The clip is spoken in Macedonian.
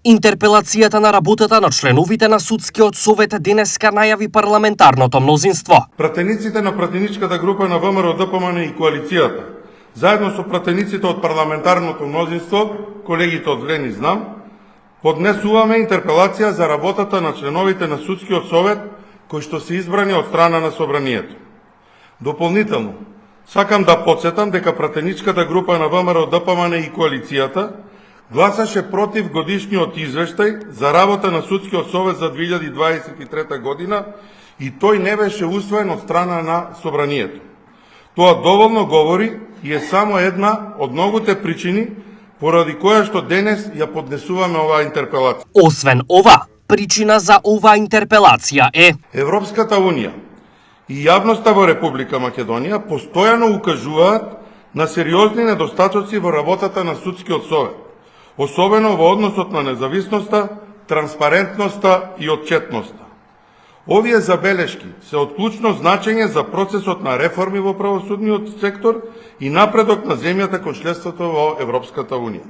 Интерпелацијата на работата на членовите на Судскиот совет денеска најави парламентарното мнозинство. Пратениците на пратеничката група на ВМРО ДПМН и коалицијата, заедно со пратениците од парламентарното мнозинство, колегите од Врен и Знам, поднесуваме интерпелација за работата на членовите на Судскиот совет кои што се избрани од страна на Собранието. Дополнително, сакам да подсетам дека пратеничката група на ВМРО ДПМН и коалицијата гласаше против годишниот извештај за работа на Судскиот совет за 2023 година и тој не беше усвоен од страна на Собранието. Тоа доволно говори и е само една од многуте причини поради која што денес ја поднесуваме оваа интерпелација. Освен ова, причина за оваа интерпелација е Европската Унија и јавноста во Република Македонија постојано укажуваат на сериозни недостатоци во работата на Судскиот совет, особено во односот на независноста, транспарентноста и отчетноста. Овие забелешки се од клучно значење за процесот на реформи во правосудниот сектор и напредок на земјата кон членството во Европската Унија.